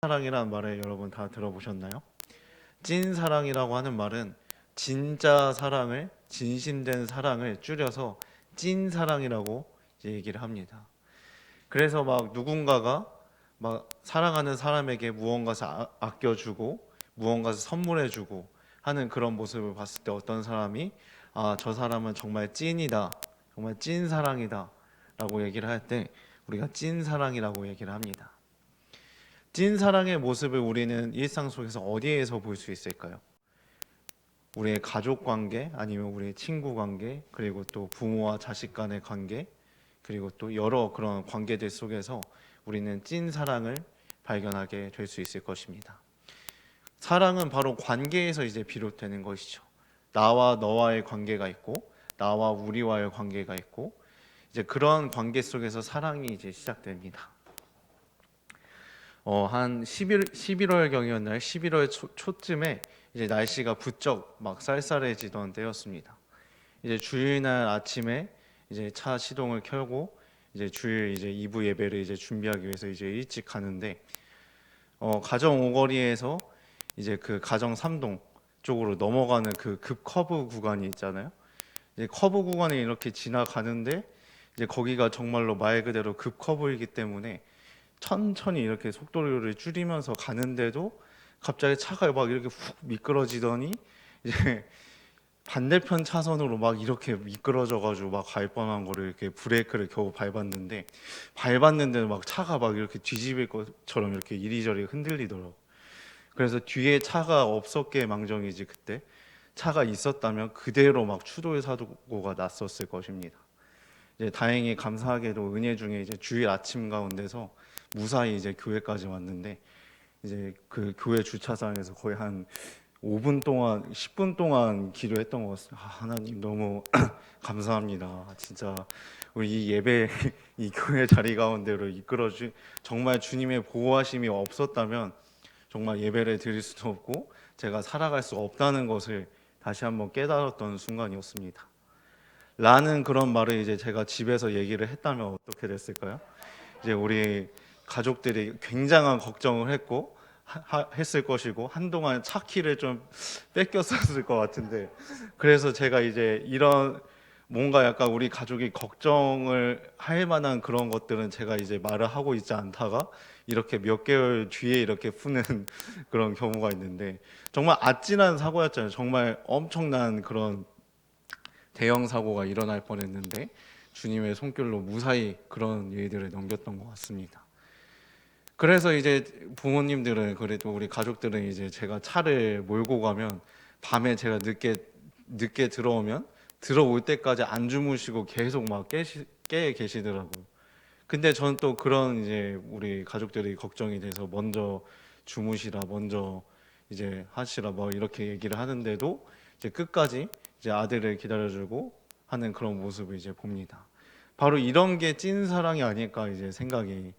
사랑이라는 말을 여러분 다 들어보셨나요? 찐 사랑이라고 하는 말은 진짜 사랑을, 진심된 사랑을 줄여서 찐 사랑이라고 이제 얘기를 합니다. 그래서 막 누군가가 막 사랑하는 사람에게 무언가를 아껴주고 무언가를 선물해주고 하는 그런 모습을 봤을 때 어떤 사람이 저 사람은 정말 찐이다, 정말 찐 사랑이다 라고 얘기를 할 때 우리가 찐 사랑이라고 얘기를 합니다. 찐 사랑의 모습을 우리는 일상 속에서 어디에서 볼 수 있을까요? 우리의 가족 관계, 아니면 우리의 친구 관계, 그리고 또 부모와 자식 간의 관계, 그리고 또 여러 그런 관계들 속에서 우리는 찐 사랑을 발견하게 될 수 있을 것입니다. 사랑은 바로 관계에서 이제 비롯되는 것이죠. 나와 너와의 관계가 있고, 나와 우리와의 관계가 있고, 이제 그런 관계 속에서 사랑이 이제 시작됩니다. 한 11월 경이었나요? 11월 초쯤에 이제 날씨가 부쩍 막 쌀쌀해지던 때였습니다. 이제 주일날 아침에 이제 차 시동을 켜고 이제 주일 이제 2부 예배를 이제 준비하기 위해서 이제 일찍 가는데 가정 오거리에서 이제 그 가정 3동 쪽으로 넘어가는 그 급 커브 구간이 있잖아요. 이제 커브 구간에 이렇게 지나가는데 이제 거기가 정말로 말 그대로 급 커브이기 때문에 천천히 이렇게 속도를 줄이면서 가는데도 갑자기 차가 막 이렇게 훅 미끄러지더니 이제 반대편 차선으로 막 이렇게 미끄러져 가지고 막 갈 뻔한 거를 이렇게 브레이크를 겨우 밟았는데 막 차가 막 이렇게 뒤집을 것처럼 이렇게 이리저리 흔들리더라고. 그래서 뒤에 차가 없었기에 망정이지, 그때 차가 있었다면 그대로 막 추돌 사고가 났었을 것입니다. 이제 다행히 감사하게도 은혜 중에 이제 주일 아침 가운데서 무사히 이제 교회까지 왔는데, 이제 그 교회 주차장에서 거의 한 5분 동안 10분 동안 기도했던 것 같습니다. 하나님 너무 감사합니다. 진짜 우리 이 예배 이 교회 자리 가운데로 이끌어 주 정말 주님의 보호하심이 없었다면 정말 예배를 드릴 수도 없고 제가 살아갈 수 없다는 것을 다시 한번 깨달았던 순간이었습니다. 라는 그런 말을 이제 제가 집에서 얘기를 했다면 어떻게 됐을까요? 이제 우리 가족들이 굉장한 걱정을 했을 것이고 한동안 차 키를 좀 뺏겼었을 것 같은데, 그래서 제가 이제 이런 뭔가 약간 우리 가족이 걱정을 할 만한 그런 것들은 제가 이제 말을 하고 있지 않다가 이렇게 몇 개월 뒤에 이렇게 푸는 그런 경우가 있는데, 정말 아찔한 사고였잖아요. 정말 엄청난 그런 대형 사고가 일어날 뻔했는데 주님의 손길로 무사히 그런 일들을 넘겼던 것 같습니다. 그래서 이제 부모님들은, 그래도 우리 가족들은 이제 제가 차를 몰고 가면 밤에 제가 늦게 들어올 때까지 안 주무시고 계속 막 깨 계시더라고요. 근데 저는 또 그런 이제 우리 가족들이 걱정이 돼서 먼저 주무시라, 먼저 이제 하시라 뭐 이렇게 얘기를 하는데도 이제 끝까지 이제 아들을 기다려주고 하는 그런 모습을 이제 봅니다. 바로 이런 게 찐 사랑이 아닐까 이제 생각이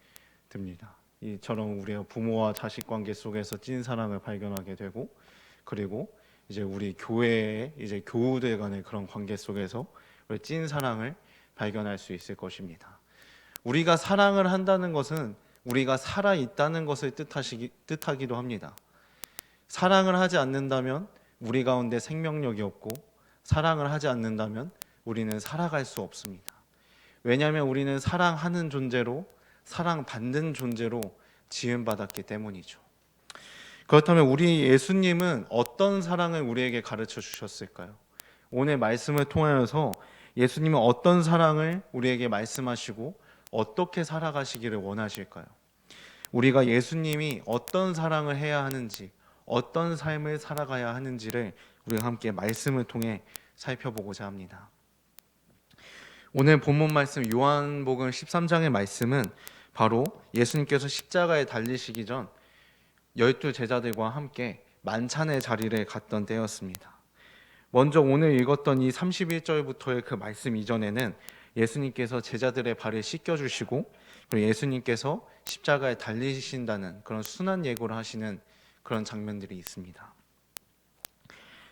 듭니다. 이처럼 우리가 부모와 자식 관계 속에서 찐 사랑을 발견하게 되고, 그리고 이제 우리 교회의 이제 교우들 간의 그런 관계 속에서 우리 찐 사랑을 발견할 수 있을 것입니다. 우리가 사랑을 한다는 것은 우리가 살아 있다는 것을 뜻하기도 합니다. 사랑을 하지 않는다면 우리 가운데 생명력이 없고, 사랑을 하지 않는다면 우리는 살아갈 수 없습니다. 왜냐하면 우리는 사랑하는 존재로, 사랑받는 존재로 지음받았기 때문이죠. 그렇다면 우리 예수님은 어떤 사랑을 우리에게 가르쳐 주셨을까요? 오늘 말씀을 통하여서 예수님은 어떤 사랑을 우리에게 말씀하시고 어떻게 살아가시기를 원하실까요? 우리가 예수님이 어떤 사랑을 해야 하는지, 어떤 삶을 살아가야 하는지를 우리가 함께 말씀을 통해 살펴보고자 합니다. 오늘 본문 말씀 요한복음 13장의 말씀은 바로 예수님께서 십자가에 달리시기 전 12제자들과 함께 만찬의 자리를 갔던 때였습니다. 먼저 오늘 읽었던 이 31절부터의 그 말씀 이전에는 예수님께서 제자들의 발을 씻겨주시고, 그리고 예수님께서 십자가에 달리신다는 그런 순환 예고를 하시는 그런 장면들이 있습니다.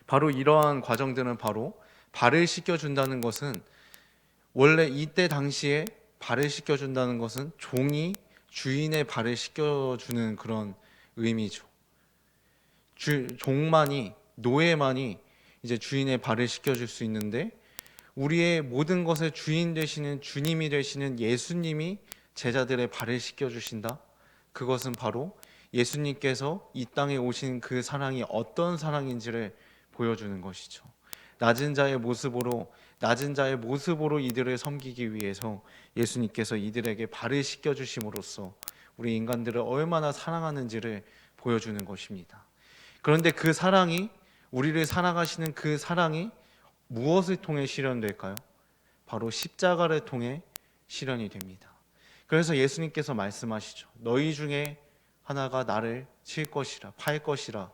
바로 이러한 과정들은 바로 발을 씻겨준다는 것은, 원래 이때 당시에 발을 씻겨준다는 것은 종이 주인의 발을 씻겨주는 그런 의미죠. 종만이, 노예만이 이제 주인의 발을 씻겨줄 수 있는데, 우리의 모든 것의 주인 되시는 주님이 되시는 예수님이 제자들의 발을 씻겨주신다. 그것은 바로 예수님께서 이 땅에 오신 그 사랑이 어떤 사랑인지를 보여주는 것이죠. 낮은 자의 모습으로 이들을 섬기기 위해서 예수님께서 이들에게 발을 씻겨주심으로써 우리 인간들을 얼마나 사랑하는지를 보여주는 것입니다. 그런데 그 사랑이, 우리를 사랑하시는 그 사랑이 무엇을 통해 실현될까요? 바로 십자가를 통해 실현이 됩니다. 그래서 예수님께서 말씀하시죠. 너희 중에 하나가 나를 칠 것이라, 팔 것이라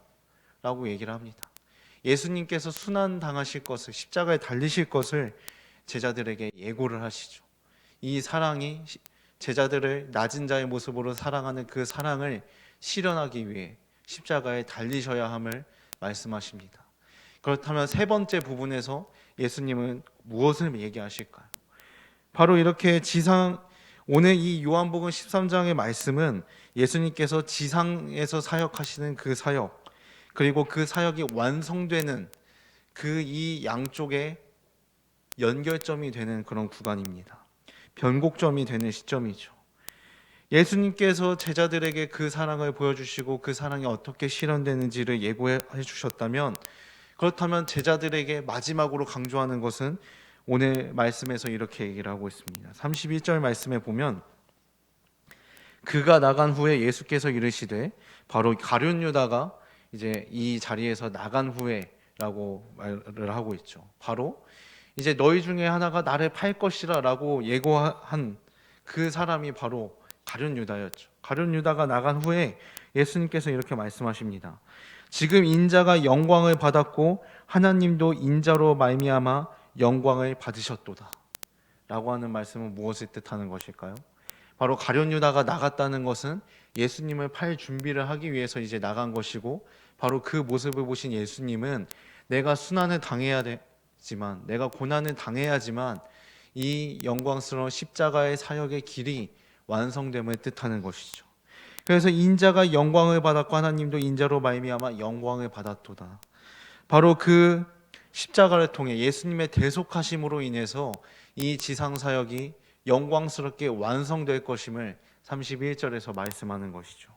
라고 얘기를 합니다. 예수님께서 순환 당하실 것을, 십자가에 달리실 것을 제자들에게 예고를 하시죠. 이 사랑이 제자들을 낮은 자의 모습으로 사랑하는 그 사랑을 실현하기 위해 십자가에 달리셔야 함을 말씀하십니다. 그렇다면 세 번째 부분에서 예수님은 무엇을 얘기하실까요? 바로 이렇게 오늘 이 요한복음 13장의 말씀은 예수님께서 지상에서 사역하시는 그 사역, 그리고 그 사역이 완성되는 그 이 양쪽의 연결점이 되는 그런 구간입니다. 변곡점이 되는 시점이죠. 예수님께서 제자들에게 그 사랑을 보여주시고 그 사랑이 어떻게 실현되는지를 예고해 주셨다면, 그렇다면 제자들에게 마지막으로 강조하는 것은 오늘 말씀에서 이렇게 얘기를 하고 있습니다. 31절 말씀에 보면 그가 나간 후에 예수께서 이르시되, 바로 가룟 유다가 이제 이 자리에서 나간 후에라고 말을 하고 있죠. 바로 이제 너희 중에 하나가 나를 팔 것이라라고 예고한 그 사람이 바로 가룟 유다였죠. 가룟 유다가 나간 후에 예수님께서 이렇게 말씀하십니다. 지금 인자가 영광을 받았고 하나님도 인자로 말미암아 영광을 받으셨도다 라고 하는 말씀은 무엇을 뜻하는 것일까요? 바로 가룟 유다가 나갔다는 것은 예수님을 팔 준비를 하기 위해서 이제 나간 것이고, 바로 그 모습을 보신 예수님은 내가 순환을 당해야 되지만, 내가 고난을 당해야지만 이 영광스러운 십자가의 사역의 길이 완성됨을 뜻하는 것이죠. 그래서 인자가 영광을 받았고 하나님도 인자로 말미암아 영광을 받았도다. 바로 그 십자가를 통해 예수님의 대속하심으로 인해서 이 지상 사역이 영광스럽게 완성될 것임을 31절에서 말씀하는 것이죠.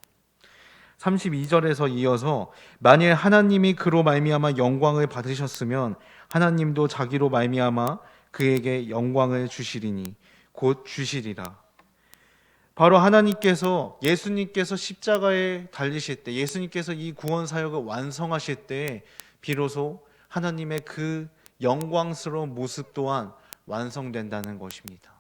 32절에서 이어서 만일 하나님이 그로 말미암아 영광을 받으셨으면 하나님도 자기로 말미암아 그에게 영광을 주시리니 곧 주시리라. 바로 하나님께서, 예수님께서 십자가에 달리실 때, 예수님께서 이 구원 사역을 완성하실 때 비로소 하나님의 그 영광스러운 모습 또한 완성된다는 것입니다.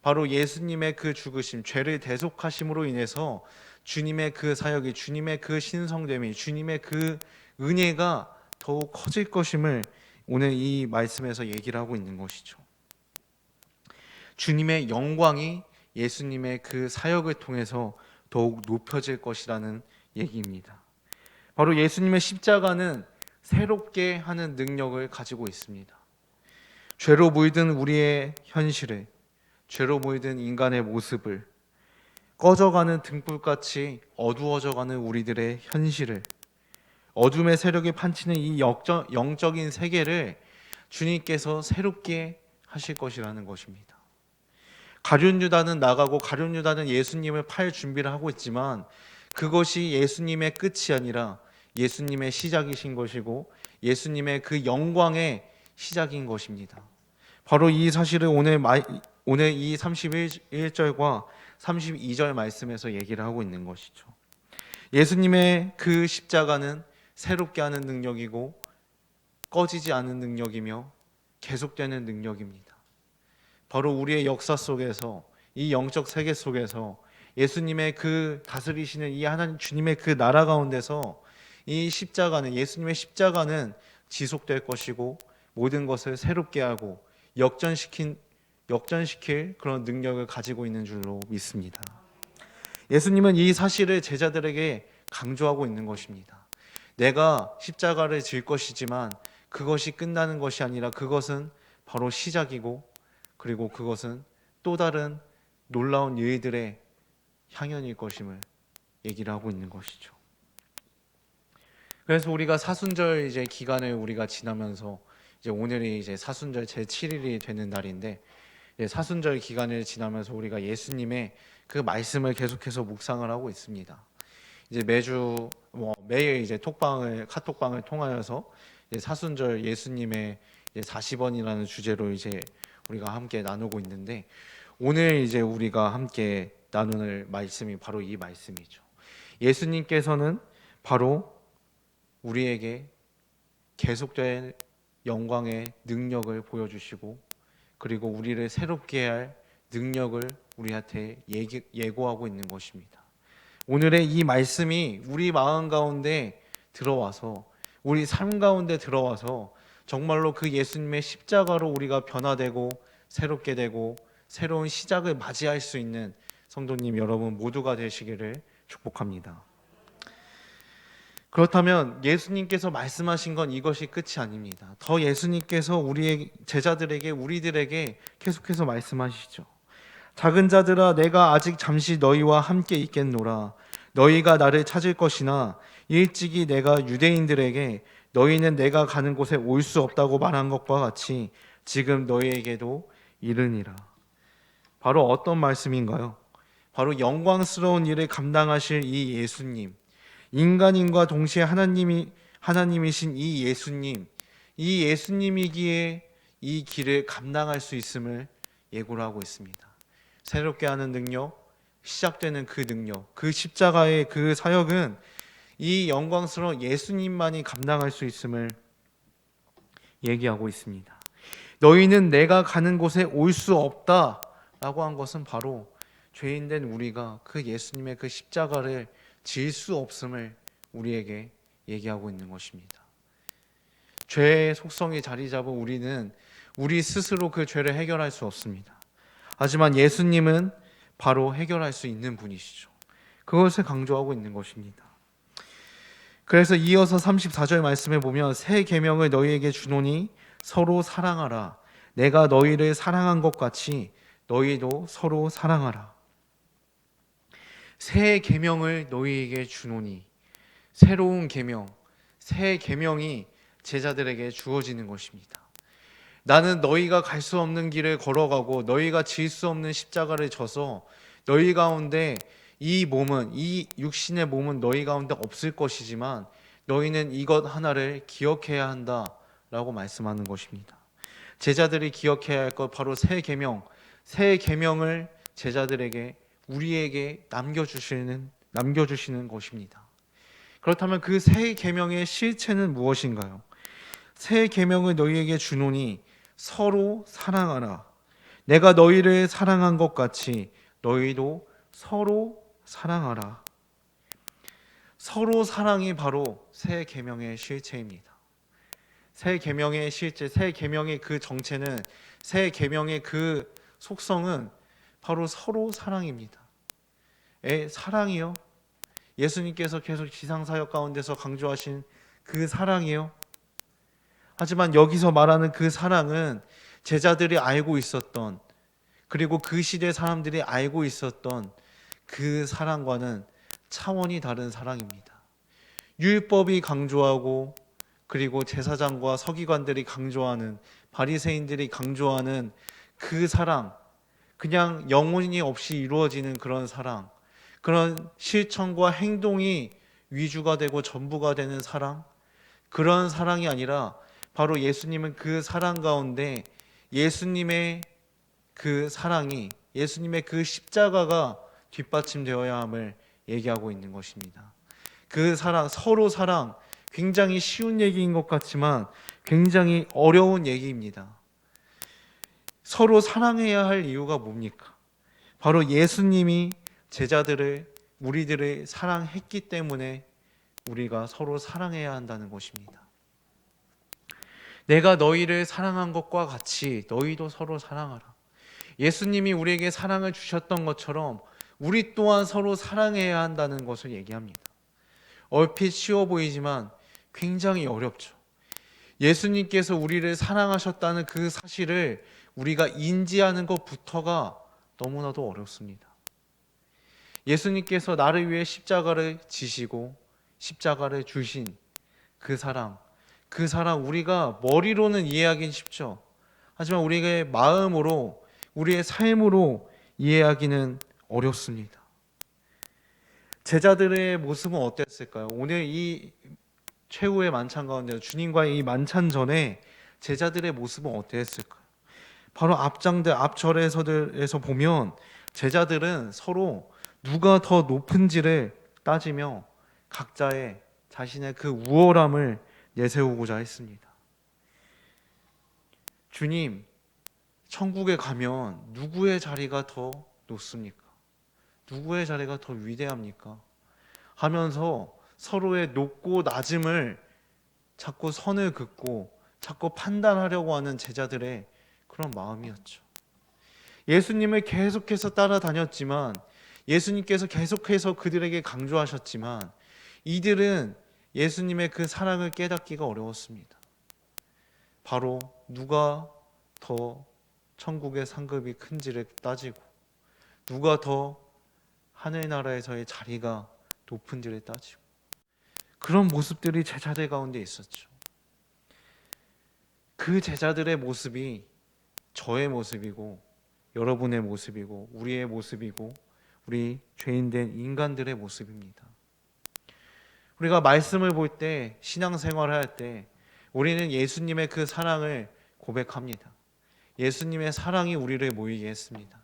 바로 예수님의 그 죽으심, 죄를 대속하심으로 인해서 주님의 그 사역이, 주님의 그 신성됨이, 주님의 그 은혜가 더욱 커질 것임을 오늘 이 말씀에서 얘기를 하고 있는 것이죠. 주님의 영광이 예수님의 그 사역을 통해서 더욱 높여질 것이라는 얘기입니다. 바로 예수님의 십자가는 새롭게 하는 능력을 가지고 있습니다. 죄로 물든 우리의 현실을, 죄로 물든 인간의 모습을, 꺼져가는 등불같이 어두워져가는 우리들의 현실을, 어둠의 세력이 판치는 이 영적인 세계를 주님께서 새롭게 하실 것이라는 것입니다. 가룟 유다는 나가고 가룟 유다는 예수님을 팔 준비를 하고 있지만 그것이 예수님의 끝이 아니라 예수님의 시작이신 것이고 예수님의 그 영광의 시작인 것입니다. 바로 이 사실을 오늘 이 31절과 32절 말씀에서 얘기를 하고 있는 것이죠. 예수님의 그 십자가는 새롭게 하는 능력이고 꺼지지 않은 능력이며 계속되는 능력입니다. 바로 우리의 역사 속에서, 이 영적 세계 속에서 예수님의 그 다스리시는 이 하나님 주님의 그 나라 가운데서 이 십자가는, 예수님의 십자가는 지속될 것이고 모든 것을 새롭게 하고 역전시킬 그런 능력을 가지고 있는 줄로 믿습니다. 예수님은 이 사실을 제자들에게 강조하고 있는 것입니다. 내가 십자가를 질 것이지만 그것이 끝나는 것이 아니라 그것은 바로 시작이고, 그리고 그것은 또 다른 놀라운 일들의 향연일 것임을 얘기를 하고 있는 것이죠. 그래서 우리가 사순절 이제 기간을 우리가 지나면서 이제 오늘이 이제 사순절 제7일이 되는 날인데, 이제 사순절 기간을 지나면서 우리가 예수님의 그 말씀을 계속해서 묵상을 하고 있습니다. 이제 매주 매일 이제 카톡방을 통하여서 이제 사순절 예수님의 40원이라는 주제로 이제 우리가 함께 나누고 있는데, 오늘 이제 우리가 함께 나눌 말씀이 바로 이 말씀이죠. 예수님께서는 바로 우리에게 계속된 영광의 능력을 보여주시고, 그리고 우리를 새롭게 할 능력을 우리한테 예고하고 있는 것입니다. 오늘의 이 말씀이 우리 마음 가운데 들어와서, 우리 삶 가운데 들어와서 정말로 그 예수님의 십자가로 우리가 변화되고 새롭게 되고 새로운 시작을 맞이할 수 있는 성도님 여러분 모두가 되시기를 축복합니다. 그렇다면 예수님께서 말씀하신 건 이것이 끝이 아닙니다. 더 예수님께서 우리의 제자들에게, 우리들에게 계속해서 말씀하시죠. 작은 자들아, 내가 아직 잠시 너희와 함께 있겠노라. 너희가 나를 찾을 것이나 일찍이 내가 유대인들에게 너희는 내가 가는 곳에 올 수 없다고 말한 것과 같이 지금 너희에게도 이르니라. 바로 어떤 말씀인가요? 바로 영광스러운 일을 감당하실 이 예수님, 인간인과 동시에 하나님이신 이 예수님이기에 이 길을 감당할 수 있음을 예고를 하고 있습니다. 새롭게 하는 능력, 시작되는 그 능력, 그 십자가의 그 사역은 이 영광스러운 예수님만이 감당할 수 있음을 얘기하고 있습니다. 너희는 내가 가는 곳에 올 수 없다 라고 한 것은 바로 죄인된 우리가 그 예수님의 그 십자가를 질 수 없음을 우리에게 얘기하고 있는 것입니다. 죄의 속성이 자리 잡은 우리는 우리 스스로 그 죄를 해결할 수 없습니다. 하지만 예수님은 바로 해결할 수 있는 분이시죠. 그것을 강조하고 있는 것입니다. 그래서 이어서 34절 말씀에 보면 새 계명을 너희에게 주노니 서로 사랑하라. 내가 너희를 사랑한 것 같이 너희도 서로 사랑하라. 새 계명을 너희에게 주노니, 새로운 계명, 새 계명이 제자들에게 주어지는 것입니다. 나는 너희가 갈 수 없는 길을 걸어가고 너희가 질 수 없는 십자가를 져서 너희 가운데 이 육신의 몸은 너희 가운데 없을 것이지만 너희는 이것 하나를 기억해야 한다라고 말씀하는 것입니다. 제자들이 기억해야 할 것 바로 새 계명을 제자들에게, 우리에게 남겨주시는 것입니다. 그렇다면 그 새 계명의 실체는 무엇인가요? 새 계명을 너희에게 주노니 서로 사랑하라. 내가 너희를 사랑한 것 같이 너희도 서로 사랑하라. 서로 사랑이 바로 새 계명의 실체입니다. 새 계명의 실체, 새 계명의 그 정체는, 새 계명의 그 속성은 바로 서로 사랑입니다. 사랑이요? 예수님께서 계속 지상사역 가운데서 강조하신 그 사랑이요? 하지만 여기서 말하는 그 사랑은 제자들이 알고 있었던, 그리고 그 시대 사람들이 알고 있었던 그 사랑과는 차원이 다른 사랑입니다. 율법이 강조하고, 그리고 제사장과 서기관들이 강조하는, 바리새인들이 강조하는 그 사랑, 그냥 영혼이 없이 이루어지는 그런 사랑, 그런 실천과 행동이 위주가 되고 전부가 되는 사랑, 그런 사랑이 아니라 바로 예수님은 그 사랑 가운데 예수님의 그 사랑이, 예수님의 그 십자가가 뒷받침되어야 함을 얘기하고 있는 것입니다. 그 사랑, 서로 사랑, 굉장히 쉬운 얘기인 것 같지만 굉장히 어려운 얘기입니다. 서로 사랑해야 할 이유가 뭡니까? 바로 예수님이 우리들을 사랑했기 때문에 우리가 서로 사랑해야 한다는 것입니다. 내가 너희를 사랑한 것과 같이 너희도 서로 사랑하라. 예수님이 우리에게 사랑을 주셨던 것처럼 우리 또한 서로 사랑해야 한다는 것을 얘기합니다. 얼핏 쉬워 보이지만 굉장히 어렵죠. 예수님께서 우리를 사랑하셨다는 그 사실을 우리가 인지하는 것부터가 너무나도 어렵습니다. 예수님께서 나를 위해 십자가를 지시고 십자가를 주신 그 사랑, 그 사랑 우리가 머리로는 이해하기는 쉽죠. 하지만 우리의 마음으로, 우리의 삶으로 이해하기는 어렵습니다. 제자들의 모습은 어땠을까요? 오늘 이 최후의 만찬 가운데 주님과의 이 만찬 전에 제자들의 모습은 어땠을까요? 바로 앞절에서 보면 제자들은 서로 누가 더 높은지를 따지며 각자의 자신의 그 우월함을 내세우고자 했습니다. 주님, 천국에 가면 누구의 자리가 더 높습니까? 누구의 자리가 더 위대합니까? 하면서 서로의 높고 낮음을 자꾸 선을 긋고 자꾸 판단하려고 하는 제자들의 그런 마음이었죠. 예수님을 계속해서 따라다녔지만, 예수님께서 계속해서 그들에게 강조하셨지만, 이들은 예수님의 그 사랑을 깨닫기가 어려웠습니다. 바로 누가 더 천국의 상급이 큰지를 따지고, 누가 더 하늘나라에서의 자리가 높은지를 따지고, 그런 모습들이 제자들 가운데 있었죠. 그 제자들의 모습이 저의 모습이고, 여러분의 모습이고, 우리의 모습이고, 우리 죄인된 인간들의 모습입니다. 우리가 말씀을 볼 때, 신앙생활을 할 때 우리는 예수님의 그 사랑을 고백합니다. 예수님의 사랑이 우리를 모이게 했습니다.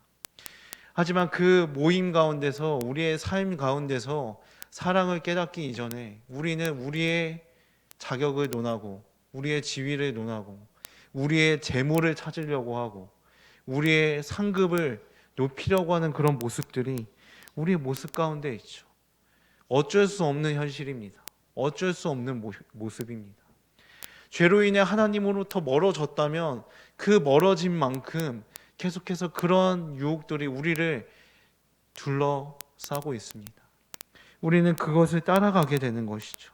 하지만 그 모임 가운데서, 우리의 삶 가운데서 사랑을 깨닫기 이전에 우리는 우리의 자격을 논하고, 우리의 지위를 논하고, 우리의 재물을 찾으려고 하고, 우리의 상급을 높이려고 하는 그런 모습들이 우리의 모습 가운데 있죠. 어쩔 수 없는 현실입니다. 어쩔 수 없는 모습입니다. 죄로 인해 하나님으로부터 멀어졌다면 그 멀어진 만큼 계속해서 그런 유혹들이 우리를 둘러싸고 있습니다. 우리는 그것을 따라가게 되는 것이죠.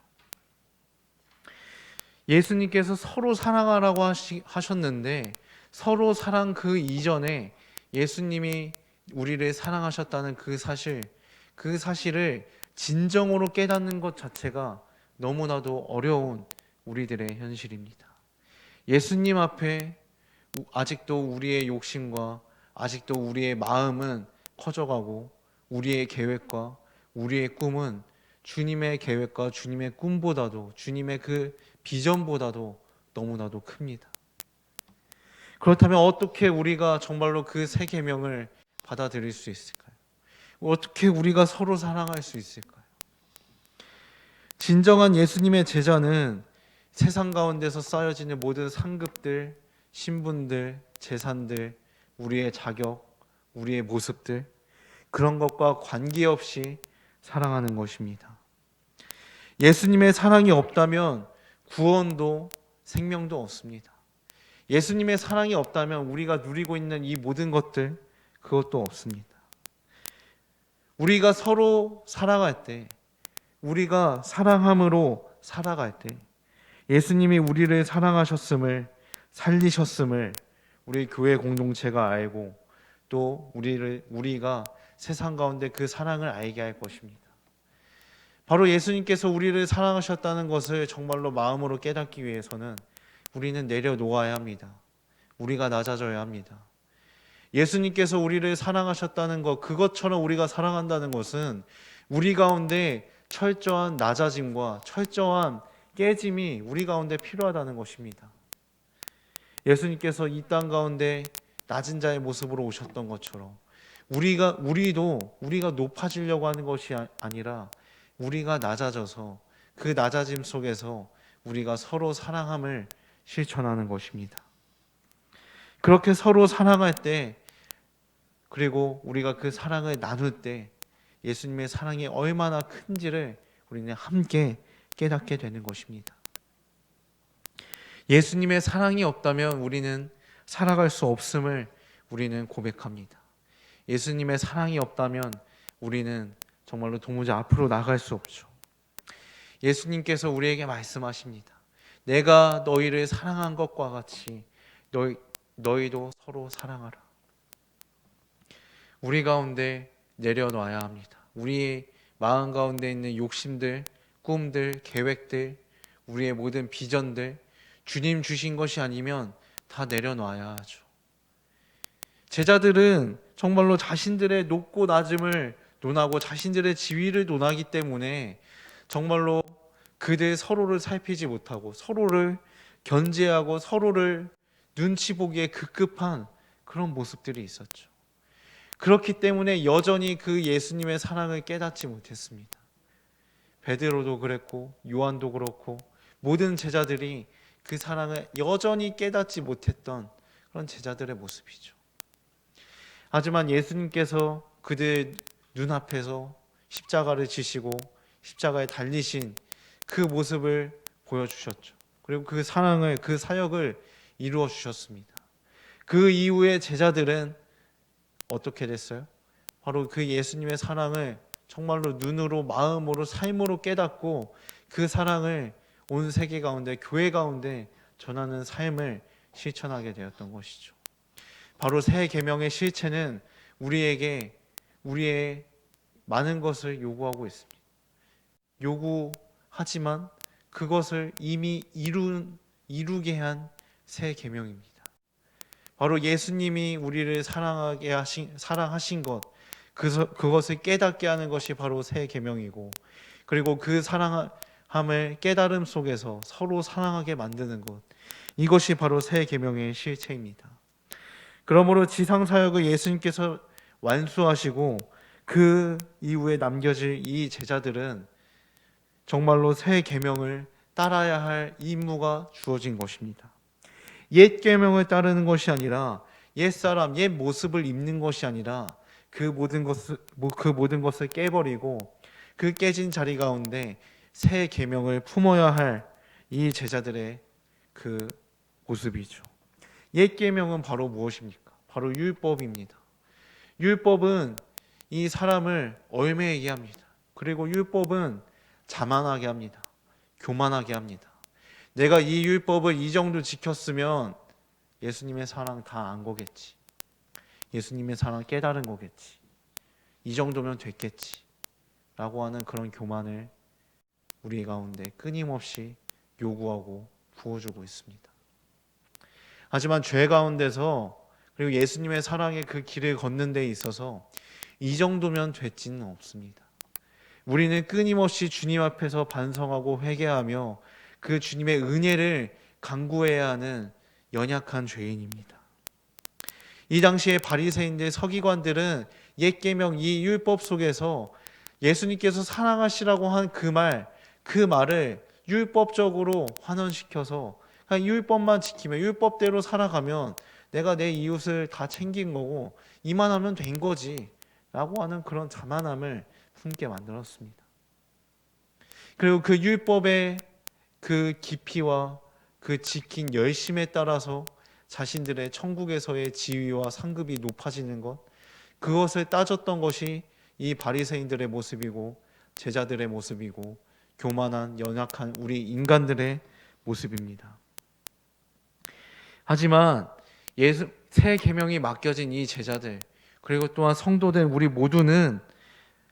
예수님께서 서로 사랑하라고 하셨는데, 서로 사랑 그 이전에 예수님이 우리를 사랑하셨다는 그 사실을 진정으로 깨닫는 것 자체가 너무나도 어려운 우리들의 현실입니다. 예수님 앞에 아직도 우리의 욕심과 아직도 우리의 마음은 커져가고, 우리의 계획과 우리의 꿈은 주님의 계획과 주님의 꿈보다도, 주님의 그 비전보다도 너무나도 큽니다. 그렇다면 어떻게 우리가 정말로 그 새 계명을 받아들일 수 있을까요? 어떻게 우리가 서로 사랑할 수 있을까요? 진정한 예수님의 제자는 세상 가운데서 쌓여지는 모든 상급들, 신분들, 재산들, 우리의 자격, 우리의 모습들, 그런 것과 관계없이 사랑하는 것입니다. 예수님의 사랑이 없다면 구원도 생명도 없습니다. 예수님의 사랑이 없다면 우리가 누리고 있는 이 모든 것들, 그것도 없습니다. 우리가 서로 사랑할 때, 우리가 사랑함으로 살아갈 때, 예수님이 우리를 사랑하셨음을, 살리셨음을 우리 교회 공동체가 알고, 또 우리가 세상 가운데 그 사랑을 알게 할 것입니다. 바로 예수님께서 우리를 사랑하셨다는 것을 정말로 마음으로 깨닫기 위해서는 우리는 내려놓아야 합니다. 우리가 낮아져야 합니다. 예수님께서 우리를 사랑하셨다는 것, 그것처럼 우리가 사랑한다는 것은 우리 가운데 철저한 낮아짐과 철저한 깨짐이 우리 가운데 필요하다는 것입니다. 예수님께서 이 땅 가운데 낮은 자의 모습으로 오셨던 것처럼 우리가 높아지려고 하는 것이 아니라 우리가 낮아져서 그 낮아짐 속에서 우리가 서로 사랑함을 실천하는 것입니다. 그렇게 서로 사랑할 때, 그리고 우리가 그 사랑을 나눌 때 예수님의 사랑이 얼마나 큰지를 우리는 함께 깨닫게 되는 것입니다. 예수님의 사랑이 없다면 우리는 살아갈 수 없음을 우리는 고백합니다. 예수님의 사랑이 없다면 우리는 정말로 도무지 앞으로 나갈 수 없죠. 예수님께서 우리에게 말씀하십니다. 내가 너희를 사랑한 것과 같이 너희도 서로 사랑하라. 우리 가운데 내려놔야 합니다. 우리의 마음 가운데 있는 욕심들, 꿈들, 계획들, 우리의 모든 비전들, 주님 주신 것이 아니면 다 내려놔야 하죠. 제자들은 정말로 자신들의 높고 낮음을 논하고 자신들의 지위를 논하기 때문에 정말로 그들 서로를 살피지 못하고 서로를 견제하고 서로를 눈치 보기에 급급한 그런 모습들이 있었죠. 그렇기 때문에 여전히 그 예수님의 사랑을 깨닫지 못했습니다. 베드로도 그랬고 요한도 그렇고 모든 제자들이 그 사랑을 여전히 깨닫지 못했던 그런 제자들의 모습이죠. 하지만 예수님께서 그들 눈앞에서 십자가를 지시고 십자가에 달리신 그 모습을 보여주셨죠. 그리고 그 사랑을, 그 사역을 이루어 주셨습니다. 그 이후에 제자들은 어떻게 됐어요? 바로 그 예수님의 사랑을 정말로 눈으로, 마음으로, 삶으로 깨닫고 그 사랑을 온 세계 가운데, 교회 가운데 전하는 삶을 실천하게 되었던 것이죠. 바로 새 계명의 실체는 우리에게 우리의 많은 것을 요구하고 있습니다. 요구하지만 그것을 이미 이루게 한 새 계명입니다. 바로 예수님이 우리를 사랑하신 것, 그것을 깨닫게 하는 것이 바로 새 계명이고, 그리고 그 사랑함을 깨달음 속에서 서로 사랑하게 만드는 것, 이것이 바로 새 계명의 실체입니다. 그러므로 지상 사역을 예수님께서 완수하시고 그 이후에 남겨질 이 제자들은 정말로 새 계명을 따라야 할 임무가 주어진 것입니다. 옛 계명을 따르는 것이 아니라 옛 사람, 옛 모습을 입는 것이 아니라 그 모든 것을 깨버리고 그 깨진 자리 가운데 새 계명을 품어야 할 이 제자들의 그 모습이죠. 옛 계명은 바로 무엇입니까? 바로 율법입니다. 율법은 이 사람을 얽매이게 합니다. 그리고 율법은 자만하게 합니다. 교만하게 합니다. 내가 이 율법을 이 정도 지켰으면 예수님의 사랑 다 안 거겠지. 예수님의 사랑 깨달은 거겠지. 이 정도면 됐겠지. 라고 하는 그런 교만을 우리 가운데 끊임없이 요구하고 부어주고 있습니다. 하지만 죄 가운데서 그리고 예수님의 사랑의 그 길을 걷는 데 있어서 이 정도면 됐지는 없습니다. 우리는 끊임없이 주님 앞에서 반성하고 회개하며 그 주님의 은혜를 간구해야 하는 연약한 죄인입니다. 이 당시에 바리새인들, 서기관들은 옛 계명 이 율법 속에서 예수님께서 사랑하시라고 한 그 말을 율법적으로 환원시켜서 그냥 율법만 지키면, 율법대로 살아가면 내가 내 이웃을 다 챙긴 거고 이만하면 된 거지 라고 하는 그런 자만함을 품게 만들었습니다. 그리고 그 율법의 그 깊이와 그 지킨 열심에 따라서 자신들의 천국에서의 지위와 상급이 높아지는 것, 그것을 따졌던 것이 이 바리새인들의 모습이고 제자들의 모습이고 교만한 연약한 우리 인간들의 모습입니다. 하지만 새 계명이 맡겨진 이 제자들, 그리고 또한 성도된 우리 모두는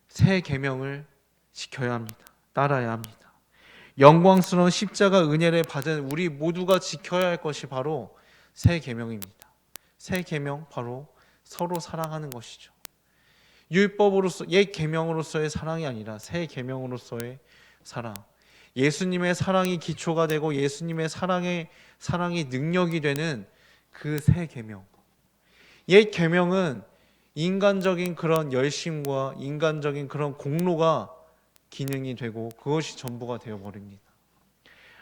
새 계명을 지켜야 합니다. 따라야 합니다. 영광스러운 십자가 은혜를 받은 우리 모두가 지켜야 할 것이 바로 새 계명입니다. 새 계명, 바로 서로 사랑하는 것이죠. 율법으로서, 옛 계명으로서의 사랑이 아니라 새 계명으로서의 사랑. 예수님의 사랑이 기초가 되고 예수님의 사랑이 능력이 되는 그 새 계명. 옛 계명은 인간적인 그런 열심과 인간적인 그런 공로가 기능이 되고 그것이 전부가 되어버립니다.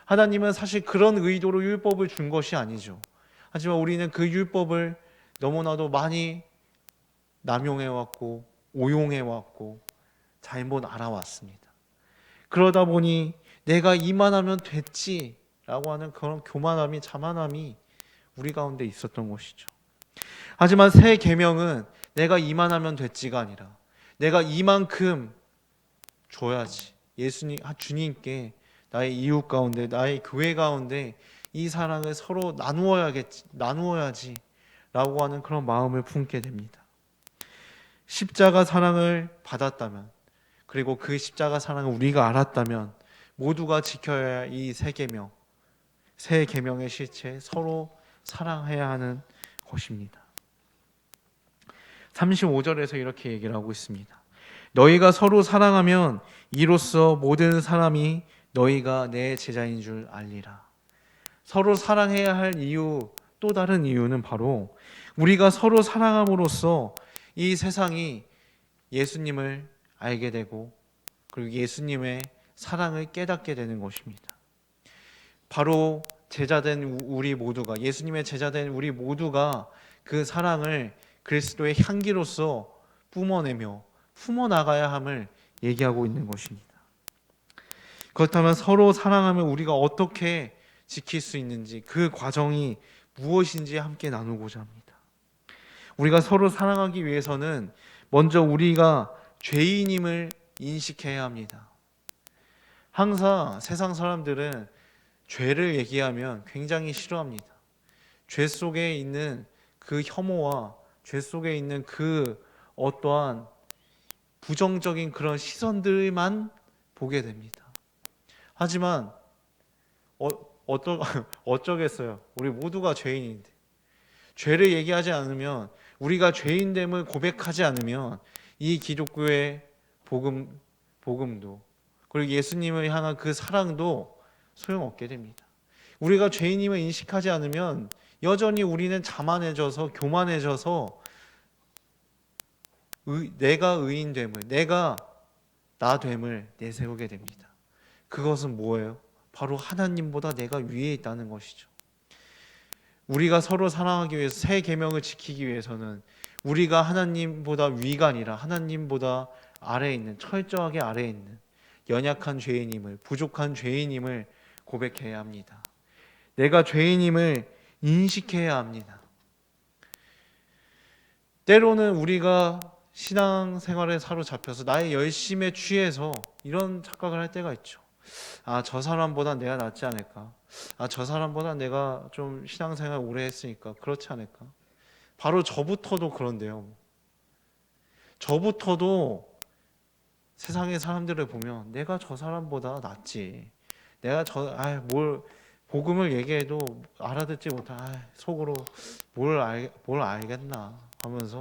하나님은 사실 그런 의도로 율법을 준 것이 아니죠. 하지만 우리는 그 율법을 너무나도 많이 남용해왔고 오용해왔고 잘못 알아왔습니다. 그러다 보니 내가 이만하면 됐지 라고 하는 그런 교만함이, 자만함이 우리 가운데 있었던 것이죠. 하지만 새 계명은 내가 이만하면 됐지가 아니라 내가 이만큼 줘야지. 주님께 나의 이웃 가운데, 나의 교회 가운데 이 사랑을 서로 나누어야지 라고 하는 그런 마음을 품게 됩니다. 십자가 사랑을 받았다면, 그리고 그 십자가 사랑을 우리가 알았다면 모두가 지켜야 할 이 세 계명, 세 계명의 실체, 서로 사랑해야 하는 것입니다. 35절에서 이렇게 얘기를 하고 있습니다. 너희가 서로 사랑하면 이로써 모든 사람이 너희가 내 제자인 줄 알리라. 서로 사랑해야 할 이유, 또 다른 이유는 바로 우리가 서로 사랑함으로써 이 세상이 예수님을 알게 되고 그리고 예수님의 사랑을 깨닫게 되는 것입니다. 바로 제자된 우리 모두가, 예수님의 제자된 우리 모두가 그 사랑을 그리스도의 향기로서 뿜어내며 품어나가야 함을 얘기하고 있는 것입니다. 그렇다면 서로 사랑하면 우리가 어떻게 지킬 수 있는지, 그 과정이 무엇인지 함께 나누고자 합니다. 우리가 서로 사랑하기 위해서는 먼저 우리가 죄인임을 인식해야 합니다. 항상 세상 사람들은 죄를 얘기하면 굉장히 싫어합니다. 죄 속에 있는 그 혐오와 죄 속에 있는 그 어떠한 부정적인 그런 시선들만 보게 됩니다. 하지만 어쩌겠어요. 우리 모두가 죄인인데 죄를 얘기하지 않으면, 우리가 죄인됨을 고백하지 않으면 이 기독교의 복음도 그리고 예수님을 향한 그 사랑도 소용없게 됩니다. 우리가 죄인임을 인식하지 않으면 여전히 우리는 자만해져서 교만해져서 내가 의인됨을, 내가 나됨을 내세우게 됩니다. 그것은 뭐예요? 바로 하나님보다 내가 위에 있다는 것이죠. 우리가 서로 사랑하기 위해서, 새 계명을 지키기 위해서는 우리가 하나님보다 위가 아니라 하나님보다 아래에 있는, 철저하게 아래에 있는 연약한 죄인임을, 부족한 죄인임을 고백해야 합니다. 내가 죄인임을 인식해야 합니다. 때로는 우리가 신앙생활에 사로잡혀서 나의 열심에 취해서 이런 착각을 할 때가 있죠. 저 사람보다 내가 낫지 않을까? 저 사람보다 내가 좀 신앙생활 오래 했으니까 그렇지 않을까? 바로 저부터도 그런데요. 저부터도 세상의 사람들을 보면 내가 저 사람보다 낫지. 내가 뭘 복음을 얘기해도 알아듣지 못하. 속으로 뭘 알겠나 하면서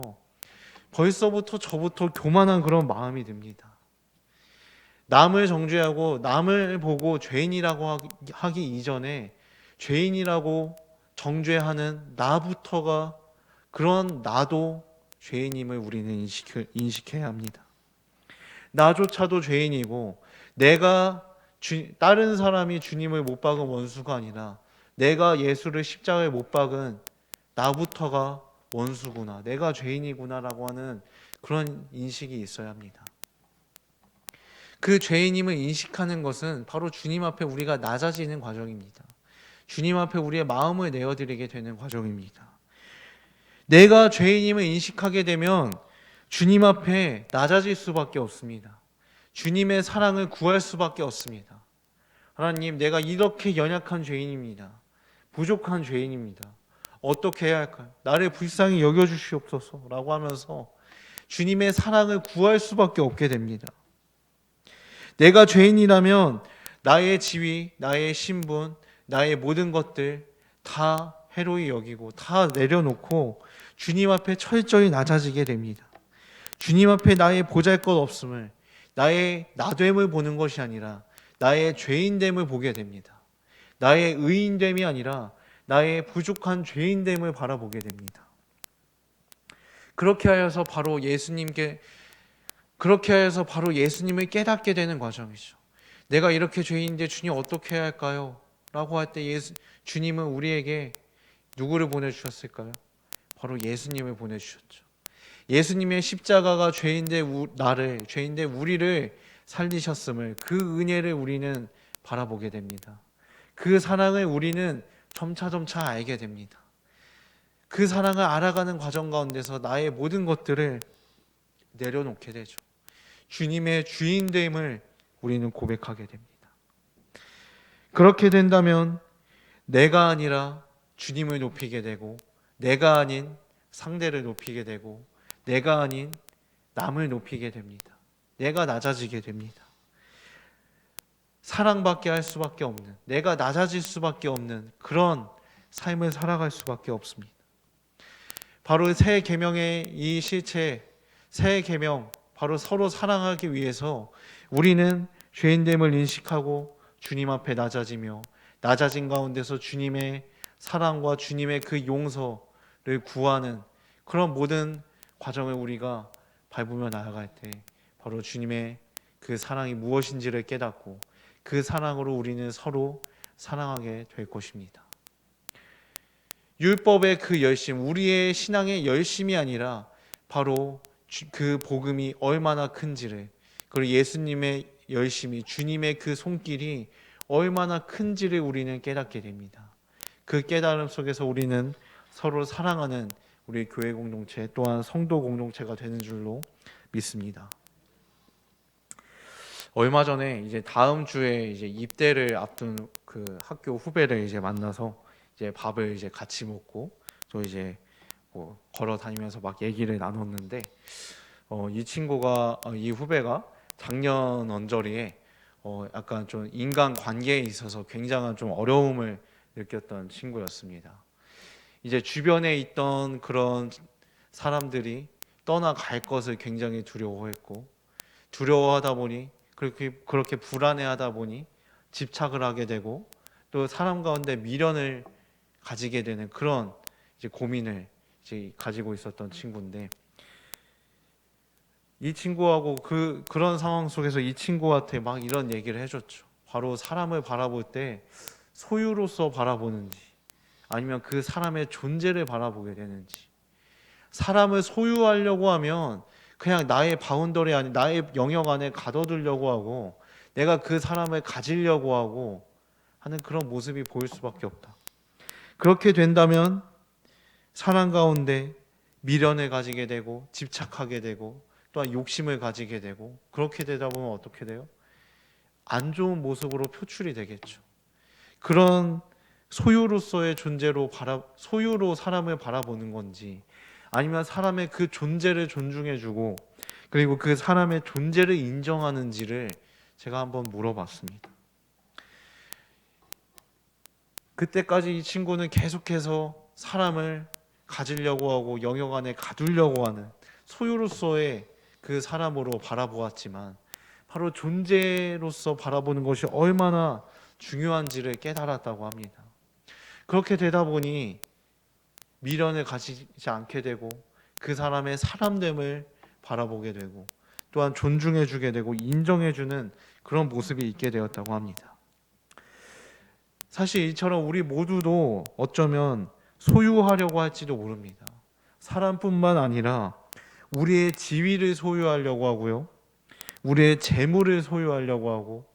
벌써부터 저부터 교만한 그런 마음이 듭니다. 남을 정죄하고 남을 보고 죄인이라고 하기 이전에 죄인이라고 정죄하는 나부터가, 그런 나도 죄인임을 우리는 인식해야 합니다. 나조차도 죄인이고, 내가 다른 사람이 주님을 못 박은 원수가 아니라 내가 예수를 십자가에 못 박은 나부터가 원수구나, 내가 죄인이구나라고 하는 그런 인식이 있어야 합니다. 그 죄인임을 인식하는 것은 바로 주님 앞에 우리가 낮아지는 과정입니다. 주님 앞에 우리의 마음을 내어드리게 되는 과정입니다. 내가 죄인임을 인식하게 되면 주님 앞에 낮아질 수밖에 없습니다. 주님의 사랑을 구할 수밖에 없습니다. 하나님, 내가 이렇게 연약한 죄인입니다. 부족한 죄인입니다. 어떻게 해야 할까요? 나를 불쌍히 여겨주시옵소서 라고 하면서 주님의 사랑을 구할 수밖에 없게 됩니다. 내가 죄인이라면 나의 지위, 나의 신분, 나의 모든 것들 다 해로이 여기고 다 내려놓고 주님 앞에 철저히 낮아지게 됩니다. 주님 앞에 나의 보잘것없음을, 나의 나됨을 보는 것이 아니라 나의 죄인됨을 보게 됩니다. 나의 의인됨이 아니라 나의 부족한 죄인됨을 바라보게 됩니다. 그렇게 하여서 바로 예수님을 깨닫게 되는 과정이죠. 내가 이렇게 죄인인데 주님 어떻게 해야 할까요? 라고 할 때 주님은 우리에게 누구를 보내주셨을까요? 바로 예수님을 보내주셨죠. 예수님의 십자가가 죄인대 우리를 살리셨음을, 그 은혜를 우리는 바라보게 됩니다. 그 사랑을 우리는 점차 알게 됩니다. 그 사랑을 알아가는 과정 가운데서 나의 모든 것들을 내려놓게 되죠. 주님의 주인됨을 우리는 고백하게 됩니다. 그렇게 된다면 내가 아니라 주님을 높이게 되고, 내가 아닌 상대를 높이게 되고, 내가 아닌 남을 높이게 됩니다. 내가 낮아지게 됩니다. 사랑받게 할 수밖에 없는, 내가 낮아질 수밖에 없는 그런 삶을 살아갈 수밖에 없습니다. 바로 새 계명의 이 실체, 새 계명, 바로 서로 사랑하기 위해서 우리는 죄인됨을 인식하고 주님 앞에 낮아지며, 낮아진 가운데서 주님의 사랑과 주님의 그 용서를 구하는 그런 모든 과정을 우리가 밟으며 나아갈 때 바로 주님의 그 사랑이 무엇인지를 깨닫고 그 사랑으로 우리는 서로 사랑하게 될 것입니다. 율법의 그 열심, 우리의 신앙의 열심이 아니라 바로 그 복음이 얼마나 큰지를, 그리고 예수님의 열심이, 주님의 그 손길이 얼마나 큰지를 우리는 깨닫게 됩니다. 그 깨달음 속에서 우리는 서로 사랑하는 우리 교회 공동체, 또한 성도 공동체가 되는 줄로 믿습니다. 얼마 전에 이제 다음 주에 이제 입대를 앞둔 그 학교 후배를 이제 만나서 이제 밥을 이제 같이 먹고 또 이제 뭐 걸어 다니면서 막 얘기를 나눴는데, 이 친구가, 이 후배가 작년 언저리에 약간 좀 인간 관계에 있어서 굉장한 좀 어려움을 느꼈던 친구였습니다. 이제 주변에 있던 그런 사람들이 떠나갈 것을 굉장히 두려워했고, 두려워하다 보니 그렇게 불안해하다 보니 집착을 하게 되고, 또 사람 가운데 미련을 가지게 되는 그런 이제 고민을 이제 가지고 있었던 친구인데, 이 친구하고 그런 상황 속에서 이 친구한테 막 이런 얘기를 해줬죠. 바로 사람을 바라볼 때 소유로서 바라보는지 아니면 그 사람의 존재를 바라보게 되는지. 사람을 소유하려고 하면 그냥 나의 바운더리 안에, 나의 영역 안에 가둬두려고 하고 내가 그 사람을 가지려고 하고 하는 그런 모습이 보일 수밖에 없다. 그렇게 된다면 사랑 가운데 미련을 가지게 되고 집착하게 되고 또한 욕심을 가지게 되고, 그렇게 되다 보면 어떻게 돼요? 안 좋은 모습으로 표출이 되겠죠. 그런 소유로서의 존재로 소유로 사람을 바라보는 건지, 아니면 사람의 그 존재를 존중해주고 그리고 그 사람의 존재를 인정하는지를 제가 한번 물어봤습니다. 그때까지 이 친구는 계속해서 사람을 가지려고 하고 영역 안에 가두려고 하는 소유로서의 그 사람으로 바라보았지만, 바로 존재로서 바라보는 것이 얼마나 중요한지를 깨달았다고 합니다. 그렇게 되다 보니 미련을 가지지 않게 되고 그 사람의 사람됨을 바라보게 되고 또한 존중해주게 되고 인정해주는 그런 모습이 있게 되었다고 합니다. 사실 이처럼 우리 모두도 어쩌면 소유하려고 할지도 모릅니다. 사람뿐만 아니라 우리의 지위를 소유하려고 하고요, 우리의 재물을 소유하려고 하고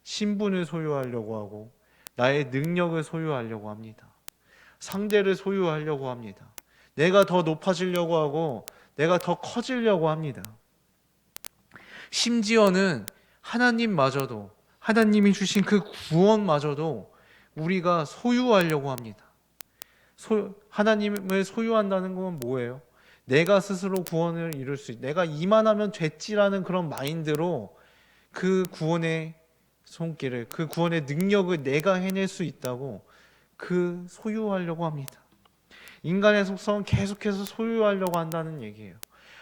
신분을 소유하려고 하고 나의 능력을 소유하려고 합니다. 상대를 소유하려고 합니다. 내가 더 높아지려고 하고 내가 더 커지려고 합니다. 심지어는 하나님마저도, 하나님이 주신 그 구원마저도 우리가 소유하려고 합니다. 하나님을 소유한다는 건 뭐예요? 내가 스스로 구원을 이룰 수 있다, 내가 이만하면 됐지라는 그런 마인드로 그 구원의 손길을, 그 구원의 능력을 내가 해낼 수 있다고 그 소유하려고 합니다. 인간의 속성은 계속해서 소유하려고 한다는 얘기예요.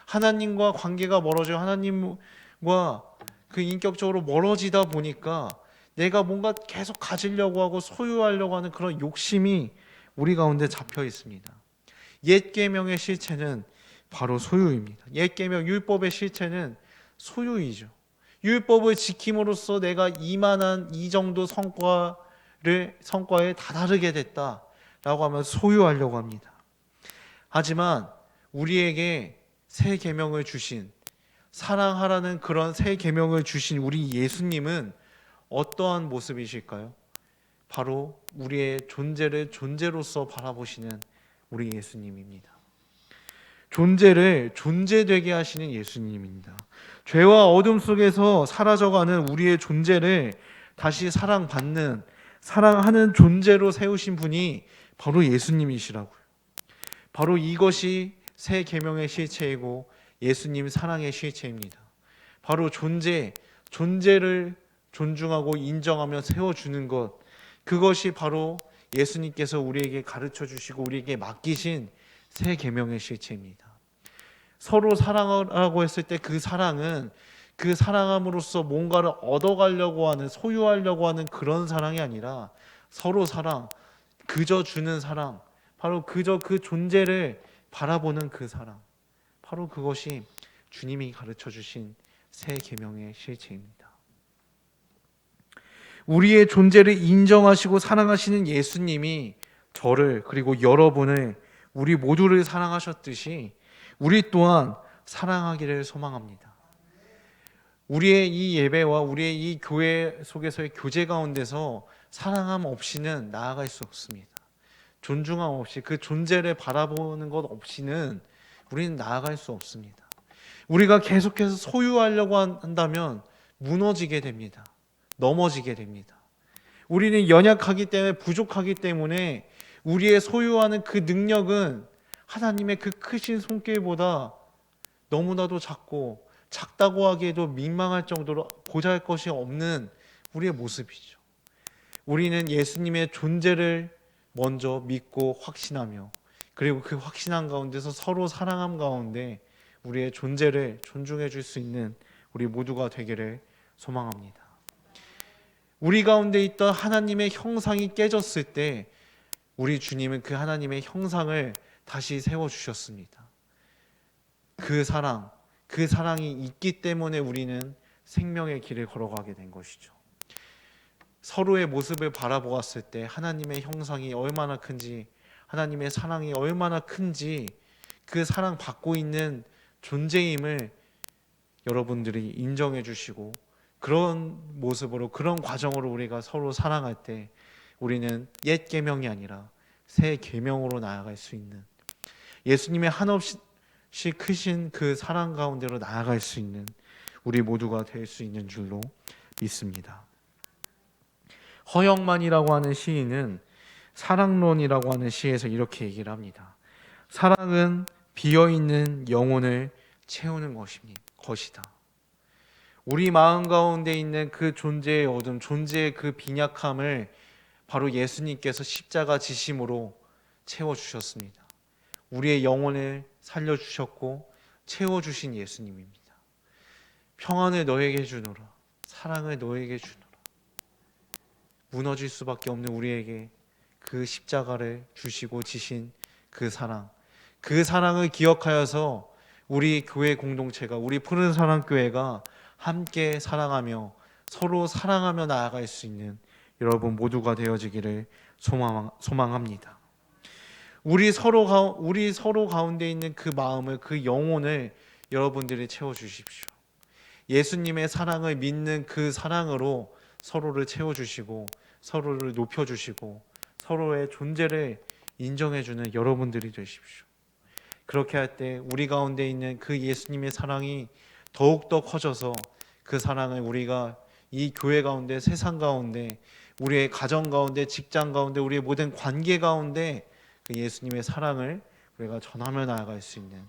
하나님과 관계가 멀어지고 하나님과 그 인격적으로 멀어지다 보니까 내가 뭔가 계속 가지려고 하고 소유하려고 하는 그런 욕심이 우리 가운데 잡혀 있습니다. 옛 계명의 실체는 바로 소유입니다. 옛 계명 율법의 실체는 소유이죠. 율법을 지킴으로써 내가 이만한 이 정도 성과에 다다르게 됐다라고 하면 소유하려고 합니다. 하지만 우리에게 새 계명을 주신, 사랑하라는 그런 새 계명을 주신 우리 예수님은 어떠한 모습이실까요? 바로 우리의 존재를 존재로서 바라보시는 우리 예수님입니다. 존재를 존재되게 하시는 예수님입니다. 죄와 어둠 속에서 사라져가는 우리의 존재를 다시 사랑받는, 사랑하는 존재로 세우신 분이 바로 예수님이시라고요. 바로 이것이 새 계명의 실체이고 예수님 사랑의 실체입니다. 바로 존재를 존중하고 인정하며 세워주는 것, 그것이 바로 예수님께서 우리에게 가르쳐 주시고 우리에게 맡기신 새 계명의 실체입니다. 서로 사랑하라고 했을 때 그 사랑은 그 사랑함으로써 뭔가를 얻어가려고 하는, 소유하려고 하는 그런 사랑이 아니라 서로 사랑, 그저 주는 사랑, 바로 그저 그 존재를 바라보는 그 사랑, 바로 그것이 주님이 가르쳐 주신 새 계명의 실체입니다. 우리의 존재를 인정하시고 사랑하시는 예수님이 저를, 그리고 여러분을, 우리 모두를 사랑하셨듯이 우리 또한 사랑하기를 소망합니다. 우리의 이 예배와 우리의 이 교회 속에서의 교제 가운데서 사랑함 없이는 나아갈 수 없습니다. 존중함 없이, 그 존재를 바라보는 것 없이는 우리는 나아갈 수 없습니다. 우리가 계속해서 소유하려고 한다면 무너지게 됩니다. 넘어지게 됩니다. 우리는 연약하기 때문에, 부족하기 때문에 우리의 소유하는 그 능력은 하나님의 그 크신 손길보다 너무나도 작다고 하기에도 민망할 정도로 보잘것이 없는 우리의 모습이죠. 우리는 예수님의 존재를 먼저 믿고 확신하며, 그리고 그 확신한 가운데서 서로 사랑함 가운데 우리의 존재를 존중해 줄 수 있는 우리 모두가 되기를 소망합니다. 우리 가운데 있던 하나님의 형상이 깨졌을 때 우리 주님은 그 하나님의 형상을 다시 세워주셨습니다. 그 사랑이 있기 때문에 우리는 생명의 길을 걸어가게 된 것이죠. 서로의 모습을 바라보았을 때 하나님의 형상이 얼마나 큰지, 하나님의 사랑이 얼마나 큰지, 그 사랑 받고 있는 존재임을 여러분들이 인정해 주시고, 그런 모습으로, 그런 과정으로 우리가 서로 사랑할 때 우리는 옛 계명이 아니라 새 계명으로 나아갈 수 있는, 예수님의 한없이 크신 그 사랑 가운데로 나아갈 수 있는 우리 모두가 될 수 있는 줄로 믿습니다. 허영만이라고 하는 시인은 사랑론이라고 하는 시에서 이렇게 얘기를 합니다. 사랑은 비어있는 영혼을 채우는 것이다. 우리 마음 가운데 있는 그 존재의 어둠, 존재의 그 빈약함을 바로 예수님께서 십자가 지심으로 채워주셨습니다. 우리의 영혼을 살려주셨고 채워주신 예수님입니다. 평안을 너에게 주노라, 사랑을 너에게 주노라. 무너질 수밖에 없는 우리에게 그 십자가를 주시고 지신 그 사랑, 그 사랑을 기억하여서 우리 교회 공동체가, 우리 푸른 사랑교회가 함께 사랑하며 서로 사랑하며 나아갈 수 있는 여러분 모두가 되어지기를 소망합니다. 우리 서로 가운데 있는 그 마음을, 그 영혼을 여러분들이 채워주십시오. 예수님의 사랑을 믿는 그 사랑으로 서로를 채워주시고 서로를 높여주시고 서로의 존재를 인정해주는 여러분들이 되십시오. 그렇게 할 때 우리 가운데 있는 그 예수님의 사랑이 더욱더 커져서 그 사랑을 우리가 이 교회 가운데, 세상 가운데, 우리의 가정 가운데, 직장 가운데, 우리의 모든 관계 가운데 그 예수님의 사랑을 우리가 전하며 나아갈 수 있는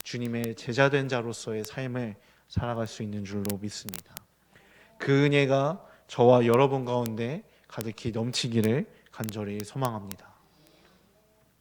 주님의 제자된 자로서의 삶을 살아갈 수 있는 줄로 믿습니다. 그 은혜가 저와 여러분 가운데 가득히 넘치기를 간절히 소망합니다.